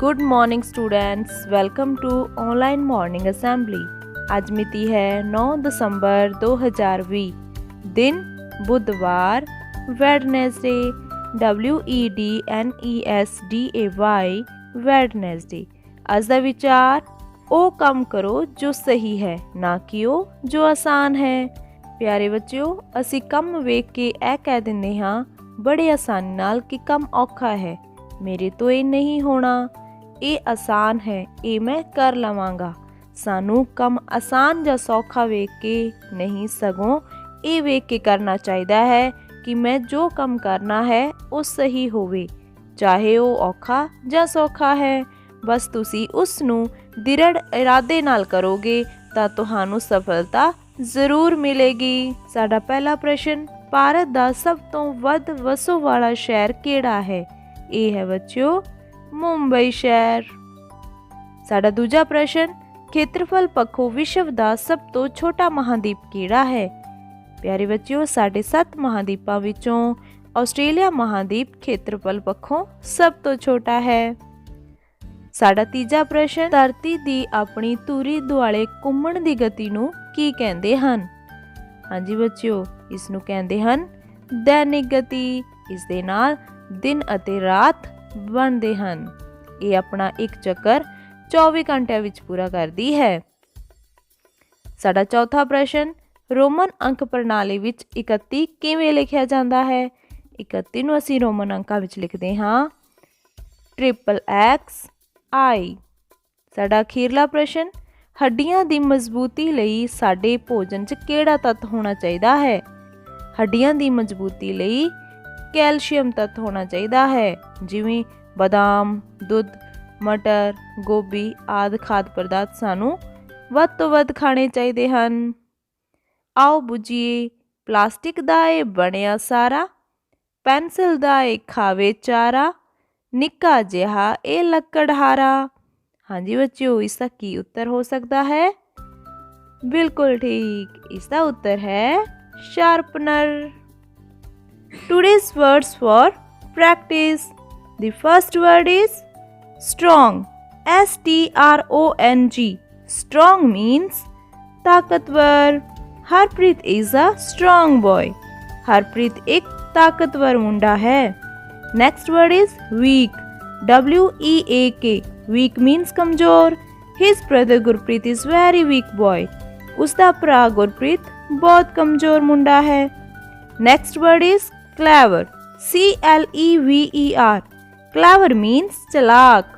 Good morning students, welcome to online morning assembly. आज मिति है 9 दिसंबर 2020, दिन बुधवार, वेडनेसडे, WEDNESDAY वेडनेसडे। ਅੱਜ ਦਾ ਵਿਚਾਰ, ਉਹ ਕੰਮ ਕਰੋ ਜੋ ਸਹੀ ਹੈ, ਨਾ ਕਿ ਉਹ ਜੋ ਆਸਾਨ ਹੈ। ਪਿਆਰੇ ਬੱਚਿਓ, ਅਸੀਂ ਕੰਮ ਵੇਖ ਕੇ ਇਹ ਕਹਿ ਦਿੰਦੇ ਹਾਂ ਬੜੇ ਆਸਾਨੀ ਨਾਲ ਕਿ ਕੰਮ ਔਖਾ ਹੈ, ਮੇਰੇ ਤੋਂ ਇਹ ਨਹੀਂ ਹੋਣਾ, ਇਹ ਆਸਾਨ ਹੈ, ਇਹ ਮੈਂ ਕਰ ਲਵਾਂਗਾ। ਸਾਨੂੰ ਕੰਮ ਆਸਾਨ ਜਾਂ ਸੌਖਾ ਵੇਖ ਕੇ ਨਹੀਂ, ਸਗੋਂ ਇਹ ਵੇਖ ਕੇ ਕਰਨਾ ਚਾਹੀਦਾ ਹੈ ਕਿ ਮੈਂ ਜੋ ਕੰਮ ਕਰਨਾ ਹੈ ਉਹ ਸਹੀ ਹੋਵੇ, ਚਾਹੇ ਉਹ ਔਖਾ ਜਾਂ ਸੌਖਾ ਹੈ। ਬਸ ਤੁਸੀਂ ਉਸ ਨੂੰ ਦ੍ਰਿੜ ਇਰਾਦੇ ਨਾਲ ਕਰੋਗੇ ਤਾਂ ਤੁਹਾਨੂੰ ਸਫਲਤਾ ਜ਼ਰੂਰ ਮਿਲੇਗੀ। ਸਾਡਾ ਪਹਿਲਾ ਪ੍ਰਸ਼ਨ, ਭਾਰਤ ਦਾ ਸਭ ਤੋਂ ਵੱਧ ਵਸੋਂ ਵਾਲਾ ਸ਼ਹਿਰ ਕਿਹੜਾ ਹੈ? ਇਹ ਹੈ ਬੱਚਿਓ ਮੁੰਬਈ ਸ਼ਹਿਰ। ਸਾਡਾ ਦੂਜਾ ਪ੍ਰਸ਼ਨ, ਖੇਤਰਫਲ ਪੱਖੋਂ ਵਿਸ਼ਵ ਦਾ ਸਭ ਤੋਂ ਛੋਟਾ ਮਹਾਂਦੀਪ ਕਿਹੜਾ ਹੈ? ਪਿਆਰੇ ਬੱਚਿਓ, ਸਾਡੇ 7 ਮਹਾਂਦੀਪਾਂ ਵਿੱਚੋਂ ਆਸਟ੍ਰੇਲੀਆ ਮਹਾਂਦੀਪ ਖੇਤਰਫਲ ਪੱਖੋਂ ਸਭ ਤੋਂ ਛੋਟਾ ਹੈ। ਸਾਡਾ ਤੀਜਾ ਪ੍ਰਸ਼ਨ, ਧਰਤੀ ਦੀ ਆਪਣੀ ਧੁਰੀ ਦੁਆਲੇ ਘੁੰਮਣ ਦੀ ਗਤੀ ਨੂੰ ਕੀ ਕਹਿੰਦੇ ਹਨ? ਹਾਂਜੀ ਬੱਚਿਓ, ਇਸ ਨੂੰ ਕਹਿੰਦੇ ਹਨ ਦੈਨਿਕ ਗਤੀ। ਇਸ ਦੇ ਨਾਲ ਦਿਨ ਅਤੇ ਰਾਤ ਬਣਦੇ ਹਨ। ਇਹ ਆਪਣਾ ਇੱਕ ਚੱਕਰ 24 ਘੰਟਿਆਂ ਵਿੱਚ ਪੂਰਾ ਕਰਦੀ ਹੈ। ਸਾਡਾ ਚੌਥਾ ਪ੍ਰਸ਼ਨ, ਰੋਮਨ ਅੰਕ ਪ੍ਰਣਾਲੀ ਵਿੱਚ 31 ਕਿਵੇਂ ਲਿਖਿਆ ਜਾਂਦਾ ਹੈ? 31 ਨੂੰ ਅਸੀਂ ਰੋਮਨ ਅੰਕਾਂ ਵਿੱਚ ਲਿਖਦੇ ਹਾਂ XXI। ਸਾਡਾ ਅਖੀਰਲਾ ਪ੍ਰਸ਼ਨ, ਹੱਡੀਆਂ ਦੀ ਮਜ਼ਬੂਤੀ ਲਈ ਸਾਡੇ ਭੋਜਨ 'ਚ ਕਿਹੜਾ ਤੱਤ ਹੋਣਾ ਚਾਹੀਦਾ ਹੈ? ਹੱਡੀਆਂ ਦੀ ਮਜ਼ਬੂਤੀ ਲਈ ਕੈਲਸ਼ੀਅਮ ਤੱਤ ਹੋਣਾ ਚਾਹੀਦਾ ਹੈ, ਜਿਵੇਂ ਬਦਾਮ, ਦੁੱਧ, ਮਟਰ, ਗੋਭੀ ਆਦਿ ਖਾਦ ਪਦਾਰਥ ਸਾਨੂੰ ਵੱਧ ਤੋਂ ਵੱਧ ਖਾਣੇ ਚਾਹੀਦੇ ਹਨ। ਆਓ ਬੁੱਝੀਏ, ਪਲਾਸਟਿਕ ਦਾ ਇਹ ਬਣਿਆ ਸਾਰਾ, ਪੈਨਸਿਲ ਦਾ ਇਹ ਖਾਵੇ ਚਾਰਾ, ਨਿੱਕਾ ਜਿਹਾ ਇਹ ਲੱਕੜਹਾਰਾ। ਹਾਂਜੀ ਬੱਚਿਓ, ਇਸ ਦਾ ਕੀ ਉੱਤਰ ਹੋ ਸਕਦਾ ਹੈ? ਬਿਲਕੁਲ ਠੀਕ, ਇਸ ਦਾ ਉੱਤਰ ਹੈ sharpener. Today's words for practice. The first word is strong. STRONG. Strong means ताकतवर। Harpreet is a strong boy. Harpreet एक ताकतवर मुंडा है। Next word is weak. WEAK. Weak means कमजोर। His brother Gurpreet is very weak boy. उसका भरा गुरप्रीत बहुत कमजोर मुंडा है। Next word is clever. CLEVER. Clever means चालाक।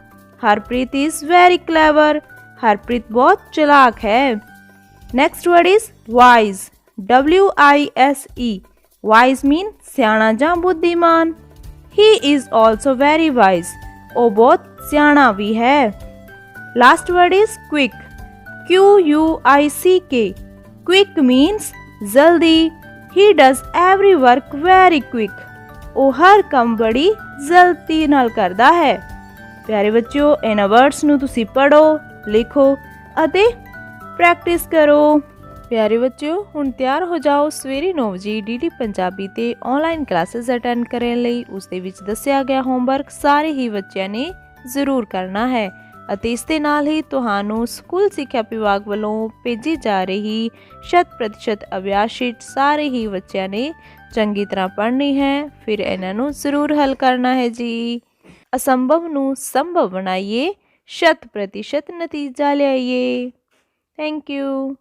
Harpreet is very clever. Harpreet बहुत चालाक है। Next word is wise. WISE. Wise means सियाणा ਜਾਂ बुद्धिमान। He is also very wise. वो बहुत सियाणा भी है। Last word is quick. QUICK. Quick means जल्दी। He does every work very quick. ਉਹ ਹਰ ਕੰਮ ਬੜੀ ਜਲਦੀ ਨਾਲ ਕਰਦਾ ਹੈ। ਪਿਆਰੇ ਬੱਚਿਓ, ਇਹਨਾਂ ਵਰਡਸ ਨੂੰ ਤੁਸੀਂ ਪੜ੍ਹੋ, ਲਿਖੋ ਅਤੇ ਪ੍ਰੈਕਟਿਸ ਕਰੋ। ਪਿਆਰੇ ਬੱਚਿਓ, ਹੁਣ ਤਿਆਰ ਹੋ ਜਾਓ ਸਵੇਰੇ 9 ਵਜੇ DD ਪੰਜਾਬੀ ਤੇ ਆਨਲਾਈਨ ਕਲਾਸਿਸ ਅਟੈਂਡ ਕਰਨ ਲਈ। ਉਸ ਦੇ ਵਿੱਚ ਦੱਸਿਆ ਗਿਆ ਹੋਮਵਰਕ ਸਾਰੇ ਹੀ ਬੱਚਿਆਂ ਨੇ ਜ਼ਰੂਰ ਕਰਨਾ ਹੈ ਅਤੇ ਇਸ ਦੇ ਨਾਲ ਹੀ ਤੁਹਾਨੂੰ ਸਕੂਲ ਸਿੱਖਿਆ ਵਿਭਾਗ ਵੱਲੋਂ ਭੇਜੀ ਜਾ ਰਹੀ 100% ਅਭਿਆਸ ਸ਼ੀਟ ਸਾਰੇ ਹੀ ਬੱਚਿਆਂ ਨੇ ਚੰਗੀ ਤਰ੍ਹਾਂ ਪੜ੍ਹਨੀ ਹੈ। ਫਿਰ ਇਹਨਾਂ ਨੂੰ ਜ਼ਰੂਰ ਹੱਲ ਕਰਨਾ ਹੈ ਜੀ। ਅਸੰਭਵ ਨੂੰ ਸੰਭਵ ਬਣਾਈਏ, 100% ਨਤੀਜਾ ਲਿਆਈਏ। Thank you.